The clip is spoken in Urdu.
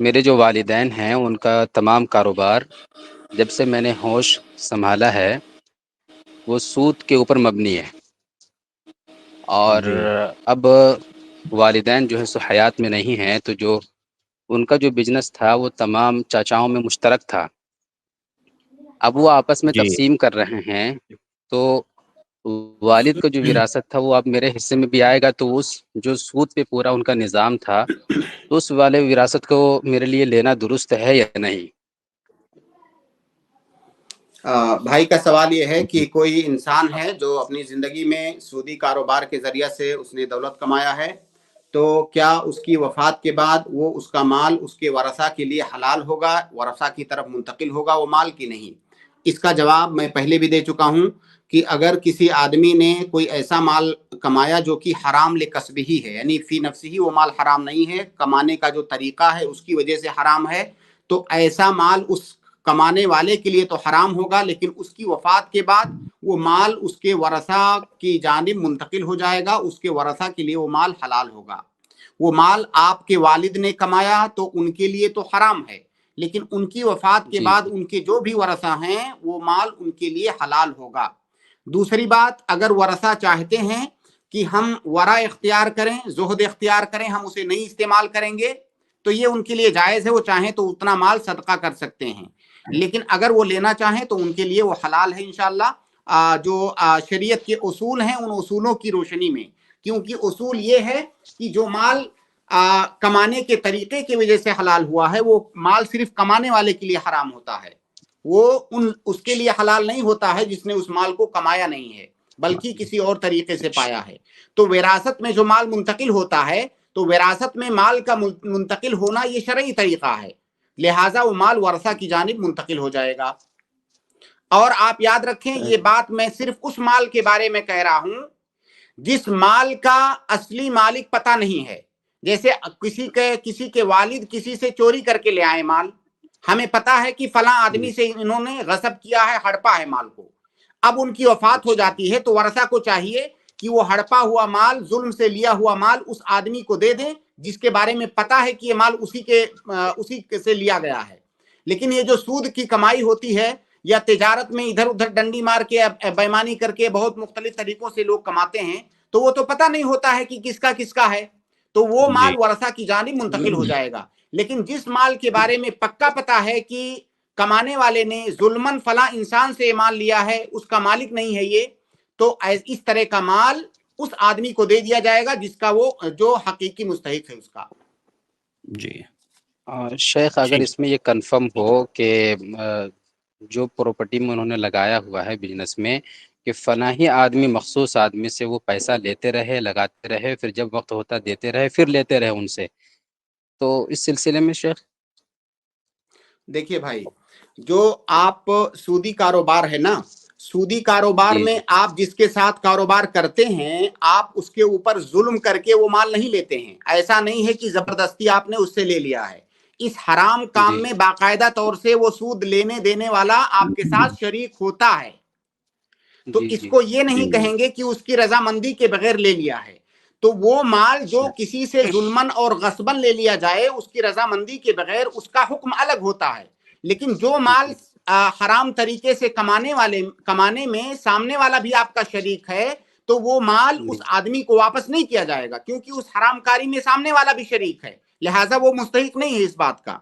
میرے جو والدین ہیں ان کا تمام کاروبار جب سے میں نے ہوش سنبھالا ہے وہ سود کے اوپر مبنی ہے، اور جی اب والدین جو ہے سو حیات میں نہیں ہیں، تو جو ان کا جو بزنس تھا وہ تمام چاچاؤں میں مشترک تھا، اب وہ آپس میں جی تقسیم کر رہے ہیں، تو والد کا جو وراثت تھا وہ اب میرے حصے میں بھی آئے گا، تو اس جو سود پہ پورا ان کا نظام تھا تو اس والے وراثت کو میرے لیے لینا درست ہے یا نہیں؟ بھائی کا سوال یہ ہے کہ کوئی انسان ہے جو اپنی زندگی میں سودی کاروبار کے ذریعہ سے اس نے دولت کمایا ہے، تو کیا اس کی وفات کے بعد وہ اس کا مال اس کے ورثہ کے لیے حلال ہوگا، ورثہ کی طرف منتقل ہوگا وہ مال کی نہیں؟ اس کا جواب میں پہلے بھی دے چکا ہوں کہ اگر کسی آدمی نے کوئی ایسا مال کمایا جو کہ حرام لکسب ہی ہے، یعنی فی نفس ہی وہ مال حرام نہیں ہے، کمانے کا جو طریقہ ہے اس کی وجہ سے حرام ہے، تو ایسا مال اس کمانے والے کے لیے تو حرام ہوگا، لیکن اس کی وفات کے بعد وہ مال اس کے ورثہ کی جانب منتقل ہو جائے گا، اس کے ورثہ کے لیے وہ مال حلال ہوگا۔ وہ مال آپ کے والد نے کمایا تو ان کے لیے تو حرام ہے، لیکن ان کی وفات کے جی بعد جی ان کے جو بھی ورثہ ہیں وہ مال ان کے لیے حلال ہوگا۔ دوسری بات، اگر ورثہ چاہتے ہیں کہ ہم ورع اختیار کریں، زہد اختیار کریں، ہم اسے نہیں استعمال کریں گے، تو یہ ان کے لیے جائز ہے، وہ چاہیں تو اتنا مال صدقہ کر سکتے ہیں، لیکن اگر وہ لینا چاہیں تو ان کے لیے وہ حلال ہے انشاءاللہ، جو شریعت کے اصول ہیں ان اصولوں کی روشنی میں، کیونکہ اصول یہ ہے کہ جو مال کمانے کے طریقے کی وجہ سے حلال ہوا ہے وہ مال صرف کمانے والے کے لیے حرام ہوتا ہے، وہ اس کے لیے حلال نہیں ہوتا ہے جس نے اس مال کو کمایا نہیں ہے بلکہ کسی اور طریقے سے پایا ہے۔ تو وراثت میں جو مال منتقل ہوتا ہے، تو وراثت میں مال کا منتقل ہونا یہ شرعی طریقہ ہے، لہٰذا وہ مال ورثہ کی جانب منتقل ہو جائے گا۔ اور آپ یاد رکھیں یہ بات میں صرف اس مال کے بارے میں کہہ رہا ہوں جس مال کا اصلی مالک پتہ نہیں ہے، جیسے کسی کے والد کسی سے چوری کر کے لے آئے مال، ہمیں پتا ہے کہ فلاں آدمی سے انہوں نے غصب کیا ہے، ہڑپا ہے مال کو، اب ان کی وفات ہو اچھا جاتی ہے تو ورثہ کو چاہیے کہ وہ ہڑپا ہوا مال، ظلم سے لیا ہوا مال اس آدمی کو دے دیں جس کے بارے میں پتا ہے کہ یہ مال اسی سے لیا گیا ہے۔ لیکن یہ جو سود کی کمائی ہوتی ہے یا تجارت میں ادھر ادھر ڈنڈی مار کے بےمانی کر کے بہت مختلف طریقوں سے لوگ کماتے ہیں، تو وہ تو پتہ نہیں ہوتا ہے کہ کس کا ہے، تو وہ جی مال ورثہ کی جانب منتقل ہو جائے گا۔ لیکن جس مال کے بارے میں پکا پتا ہے کہ کمانے والے نے ظلمن فلاں انسان سے مال لیا ہے، اس کا مالک نہیں ہے یہ، تو اس طرح کا مال اس آدمی کو دے دیا جائے گا جس کا وہ جو حقیقی مستحق ہے اس کا۔ جی شیخ اگر ٹھیک اس میں یہ کنفرم ہو کہ جو پراپرٹی میں انہوں نے لگایا ہوا ہے بزنس میں کہ فلاں ہی آدمی مخصوص آدمی سے وہ پیسہ لیتے رہے، لگاتے رہے، پھر جب وقت ہوتا دیتے رہے، پھر لیتے رہے ان سے، تو اس سلسلے میں شیخ؟ دیکھیے بھائی، جو آپ سودی کاروبار ہے نا، سودی کاروبار جی میں جی آپ جس کے ساتھ کاروبار کرتے ہیں آپ اس کے اوپر ظلم کر کے وہ مال نہیں لیتے ہیں، ایسا نہیں ہے کہ زبردستی آپ نے اس سے لے لیا ہے، اس حرام کام جی میں باقاعدہ طور سے وہ سود لینے دینے والا آپ کے ساتھ شریک ہوتا ہے، تو جی اس جی کو یہ جی نہیں کہیں گے کہ اس کی رضامندی کے بغیر لے لیا ہے، تو وہ مال جو اچھا کسی سے ظلمن اور غصبن لے لیا جائے اس کی رضامندی کے بغیر اس کا حکم الگ ہوتا ہے، لیکن جو مال جی حرام طریقے سے کمانے میں سامنے والا بھی آپ کا شریک ہے تو وہ مال اس جی آدمی کو واپس نہیں کیا جائے گا، کیونکہ اس حرام کاری میں سامنے والا بھی شریک ہے، لہٰذا وہ مستحق نہیں ہے اس بات کا۔